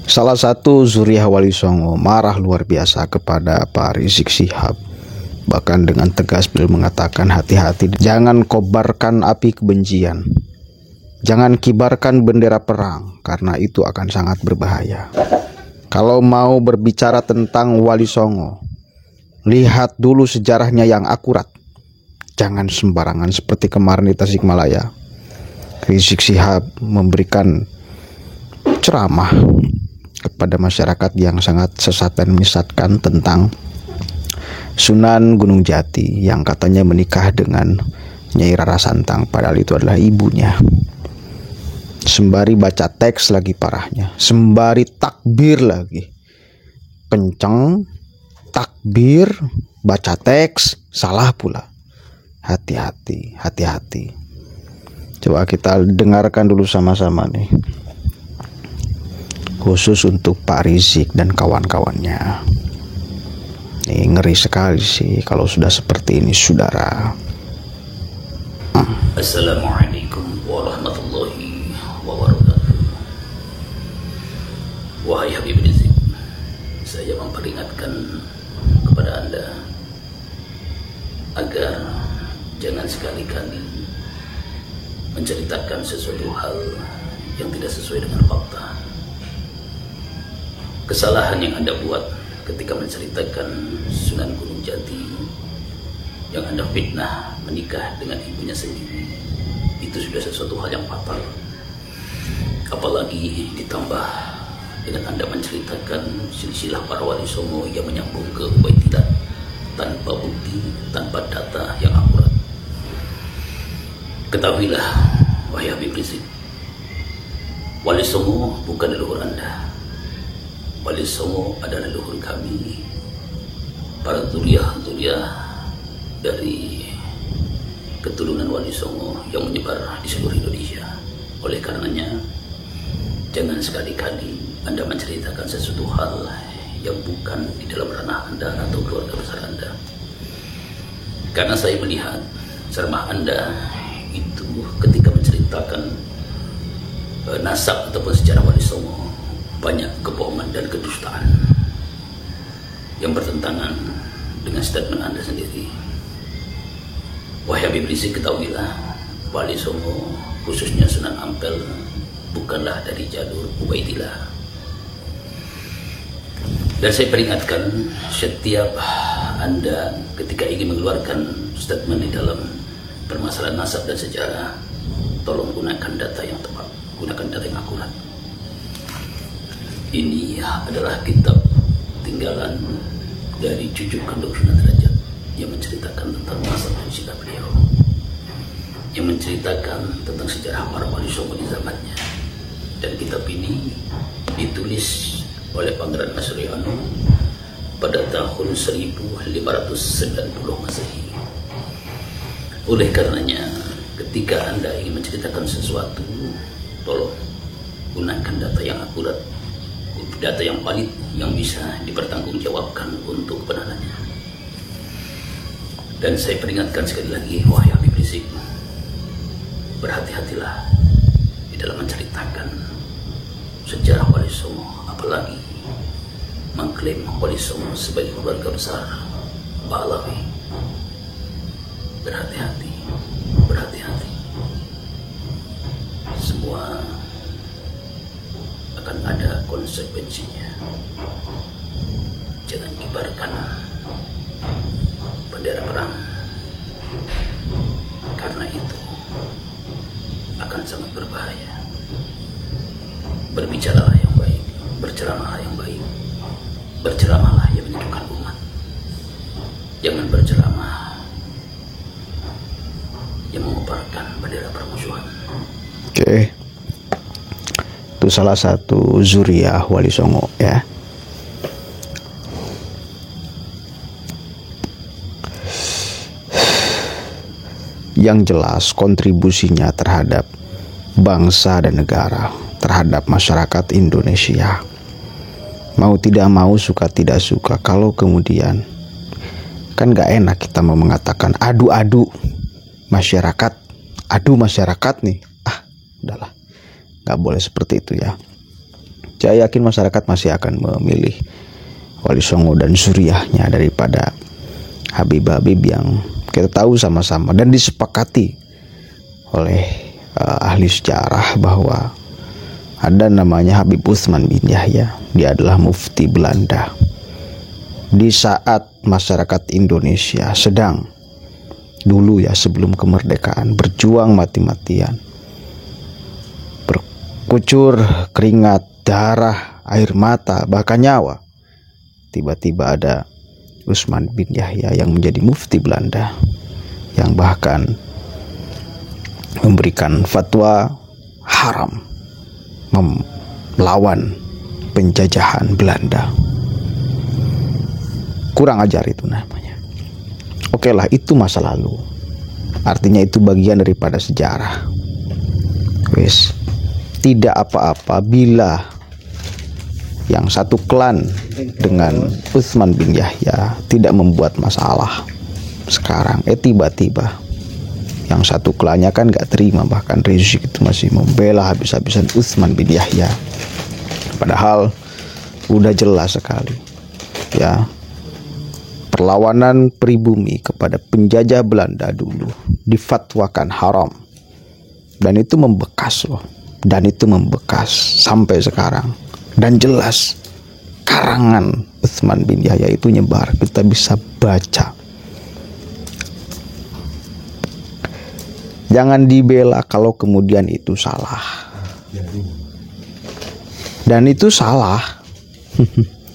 Salah satu Zuriah Wali Songo marah luar biasa kepada Pak Rizik Syihab. Bahkan dengan tegas beliau mengatakan, hati-hati, jangan kobarkan api kebencian, jangan kibarkan bendera perang, karena itu akan sangat berbahaya. Kalau mau berbicara tentang Wali Songo, lihat dulu sejarahnya yang akurat. Jangan sembarangan seperti kemarin di Tasikmalaya. Rizik Syihab memberikan ceramah kepada masyarakat yang sangat sesat dan menyesatkan tentang Sunan Gunung Jati yang katanya menikah dengan Nyai Rara Santang, padahal itu adalah ibunya. Sembari baca teks lagi parahnya, sembari takbir lagi, kenceng, takbir, baca teks, salah pula. Hati-hati, hati-hati. Coba kita dengarkan dulu sama-sama nih, khusus untuk Pak Rizik dan kawan-kawannya. Ini ngeri sekali sih kalau sudah seperti ini, saudara. Assalamualaikum warahmatullahi wabarakatuh. Wahai Habib Rizik, saya memperingatkan kepada Anda agar jangan sekali-kali menceritakan sesuatu hal yang tidak sesuai dengan fakta. Kesalahan yang Anda buat ketika menceritakan Sunan Gunung Jati yang Anda fitnah menikah dengan ibunya sendiri, itu sudah sesuatu hal yang fatal. Apalagi ditambah dengan Anda menceritakan silsilah para wali songo yang menyambung ke Ubaidillah tanpa bukti, tanpa data yang akurat. Ketahuilah, wahai Habib Rizik, wali songo bukan leluhur Anda. Wali Songo adalah leluhur kami, para zuriah dari keturunan Wali Songo yang menyebar di seluruh Indonesia. Oleh karenanya, jangan sekali-kali Anda menceritakan sesuatu hal yang bukan di dalam ranah Anda atau keluarga besar Anda. Karena saya melihat ceramah Anda itu ketika menceritakan nasab ataupun sejarah Wali Songo, banyak kebohongan dan kedustaan yang bertentangan dengan statement Anda sendiri. Wahai Habib Rizik, ketahuilah, Wali Songo khususnya Sunan Ampel bukanlah dari jalur Ubaidillah. Dan saya peringatkan, setiap Anda ketika ingin mengeluarkan statement di dalam permasalahan nasab dan sejarah, tolong gunakan data yang tepat, gunakan data yang akurat. Ini adalah kitab tinggalan dari cucu kandung Sunan Derajat yang menceritakan tentang masa dan silsilah beliau, yang menceritakan tentang sejarah para wali songo di zamannya. Dan kitab ini ditulis oleh Pangeran Mas Suryono pada tahun 1590 Masehi. Oleh karenanya, ketika Anda ingin menceritakan sesuatu, tolong gunakan data yang akurat, data yang valid, yang bisa dipertanggungjawabkan untuk kebenarannya. Dan saya peringatkan sekali lagi, wahai Habib Rizik, berhati-hatilah di dalam menceritakan sejarah Wali Songo, apalagi mengklaim Wali Songo sebagai keluarga besar Pahlawi. Berhati-hati, berhati-hati. Semua akan ada konsekuensinya. Jangan kibarkan bendera perang, karena itu akan sangat berbahaya. Berbicaralah yang baik, berceramahlah yang baik, berceramahlah yang menyejukkan umat. Jangan berceramah yang mengobarkan bendera permusuhan. Oke. Itu salah satu Zuriah Wali Songo ya. Yang jelas kontribusinya terhadap bangsa dan negara, terhadap masyarakat Indonesia, mau tidak mau, suka tidak suka, kalau kemudian kan gak enak kita mau mengatakan adu masyarakat nih, udahlah, gak boleh seperti itu ya. Saya yakin masyarakat masih akan memilih Wali Songo dan Suriahnya daripada Habib-Habib yang kita tahu sama-sama dan disepakati oleh ahli sejarah bahwa ada namanya Habib Utsman bin Yahya. Dia adalah mufti Belanda di saat masyarakat Indonesia sedang dulu ya, sebelum kemerdekaan, berjuang mati-matian, berkucur keringat, darah, air mata, bahkan nyawa. Tiba-tiba ada Utsman bin Yahya yang menjadi mufti Belanda, yang bahkan memberikan fatwa haram melawan penjajahan Belanda. Kurang ajar itu namanya. Oke lah, itu masa lalu. Artinya itu bagian daripada sejarah. Wes, tidak apa-apa bila yang satu klan dengan Utsman bin Yahya tidak membuat masalah. Sekarang tiba-tiba yang satu klannya kan gak terima, bahkan Rizik itu masih membela habis-habisan Utsman bin Yahya, padahal udah jelas sekali ya, perlawanan pribumi kepada penjajah Belanda dulu difatwakan haram, dan itu membekas loh, dan itu membekas sampai sekarang. Dan jelas karangan Utsman bin Yahya itu nyebar, kita bisa baca. Jangan dibela kalau kemudian itu salah. Dan itu salah.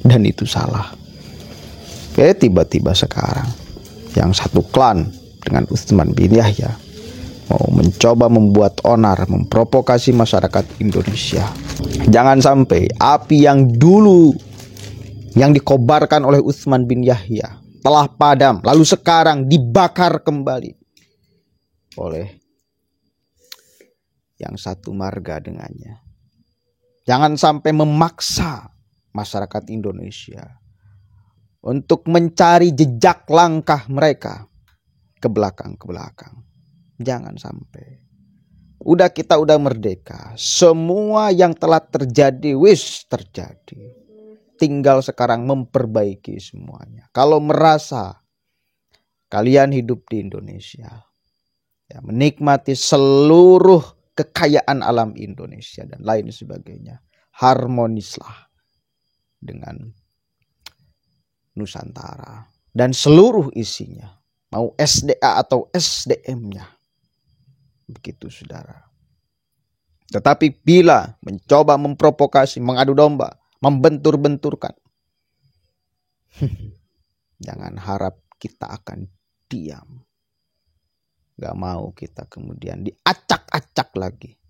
Dan itu salah. Tiba-tiba sekarang yang satu klan dengan Utsman bin Yahya mau mencoba membuat onar, memprovokasi masyarakat Indonesia. Jangan sampai api yang dulu yang dikobarkan oleh Utsman bin Yahya telah padam, lalu sekarang dibakar kembali oleh yang satu marga dengannya. Jangan sampai memaksa masyarakat Indonesia untuk mencari jejak langkah mereka ke belakang. Jangan sampai. Kita udah merdeka. Semua yang telah terjadi wis terjadi. Tinggal sekarang memperbaiki semuanya. Kalau merasa kalian hidup di Indonesia, ya, menikmati seluruh kekayaan alam Indonesia dan lain sebagainya, harmonislah dengan Nusantara dan seluruh isinya, mau SDA atau SDM-nya. Begitu saudara. Tetapi bila mencoba memprovokasi, mengadu domba, membentur-benturkan, jangan harap kita akan diam. Gak mau kita kemudian diacak-acak lagi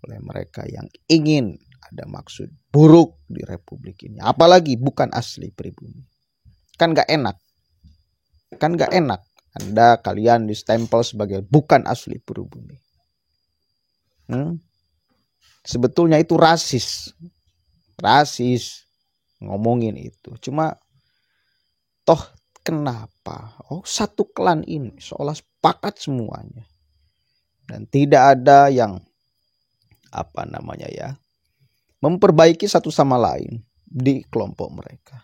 oleh mereka yang ingin ada maksud buruk di Republik ini. Apalagi bukan asli pribumi. Kan gak enak. Kalian distempel sebagai bukan asli pribumi. Sebetulnya itu rasis ngomongin itu. Cuma toh kenapa? Satu klan ini seolah sepakat semuanya, dan tidak ada yang memperbaiki satu sama lain di kelompok mereka.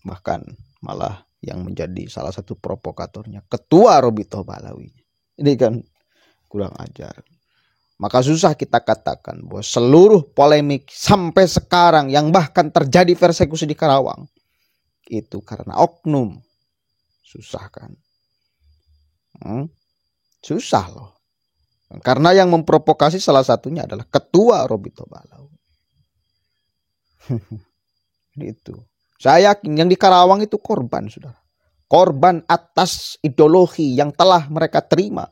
Bahkan malah yang menjadi salah satu provokatornya Ketua Robitoh Balawi. Ini kan kurang ajar. Maka susah kita katakan bahwa seluruh polemik sampai sekarang yang bahkan terjadi persekusi di Karawang itu karena oknum. Susah kan? Susah loh. Karena yang memprovokasi salah satunya adalah Ketua Robitoh Balawi. Itu. Saya yakin yang di Karawang itu korban, saudara. Korban atas ideologi yang telah mereka terima.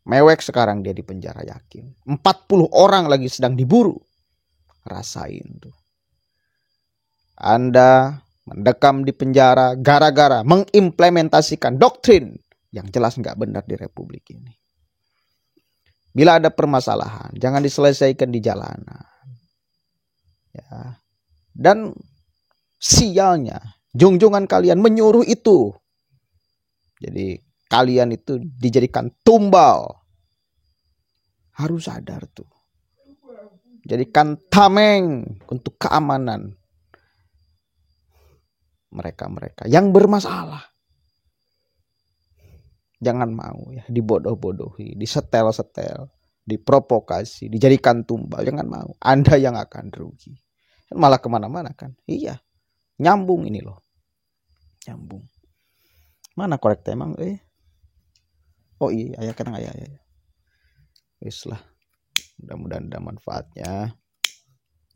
Mewek sekarang dia di penjara, yakin. 40 orang lagi sedang diburu. Rasain tuh. Anda mendekam di penjara gara-gara mengimplementasikan doktrin yang jelas nggak benar di Republik ini. Bila ada permasalahan, jangan diselesaikan di jalanan. Ya. Dan sialnya, junjungan kalian menyuruh itu. Jadi kalian itu dijadikan tumbal Harus sadar tuh. Jadikan tameng untuk keamanan mereka-mereka yang bermasalah. Jangan mau ya dibodoh-bodohi, disetel-setel, diprovokasi, dijadikan tumbal. Jangan mau. Anda yang akan rugi. Malah kemana-mana kan. Iya. Nyambung ini loh. Nyambung. Mana korek emang? Oh iya, ayah kadang ayah. Wis lah. Mudah-mudahan ada manfaatnya.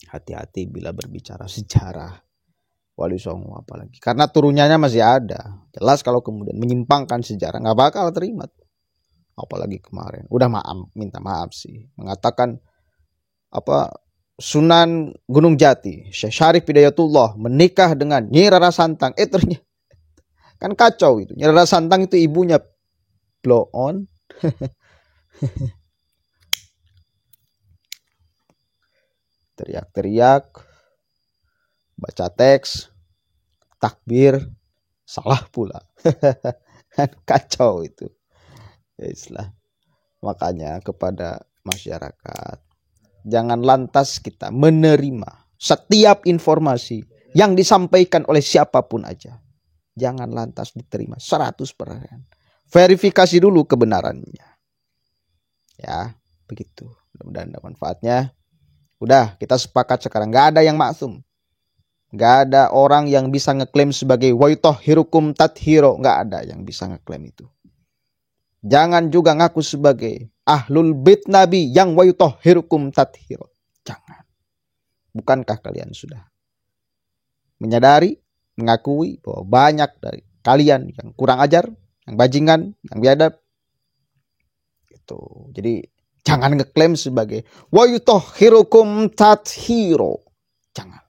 Hati-hati bila berbicara sejarah Wali Songo apalagi. Karena turunannya masih ada. Jelas kalau kemudian menyimpangkan sejarah nggak bakal terima. Apalagi kemarin. Udah minta maaf sih. Mengatakan Sunan Gunung Jati, Syekh Syarif Hidayatullah menikah dengan Nyi Rara Santang. Ternyata kan kacau itu. Nyi Rara Santang itu ibunya blow on. Teriak-teriak, baca teks, takbir, salah pula. Kan kacau itu. Islah. Makanya kepada masyarakat, jangan lantas kita menerima setiap informasi yang disampaikan oleh siapapun aja. Jangan lantas diterima 100%. Verifikasi dulu kebenarannya. Ya, begitu. Mudah-mudahan ada manfaatnya. Udah, kita sepakat sekarang. Gak ada yang maksum. Gak ada orang yang bisa ngeklaim sebagai wa yutahhirukum tathhiro. Gak ada yang bisa ngeklaim itu. Jangan juga ngaku sebagai ahlul bait Nabi yang wa yutahhirukum tathhiro. Jangan. Bukankah kalian sudah menyadari, mengakui bahwa banyak dari kalian yang kurang ajar, yang bajingan, yang biadab? Itu. Jadi jangan ngeklaim sebagai wa yutahhirukum tathhiro. Jangan.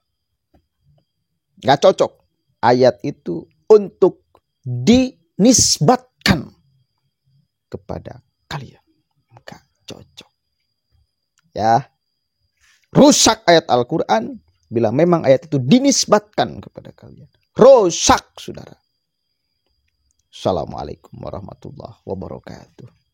Gak cocok. Ayat itu untuk dinisbatkan kepada kalian. Gak cocok. Ya. Rusak ayat Al-Quran bila memang ayat itu dinisbatkan kepada kalian. Rusak, saudara. Assalamualaikum warahmatullahi wabarakatuh.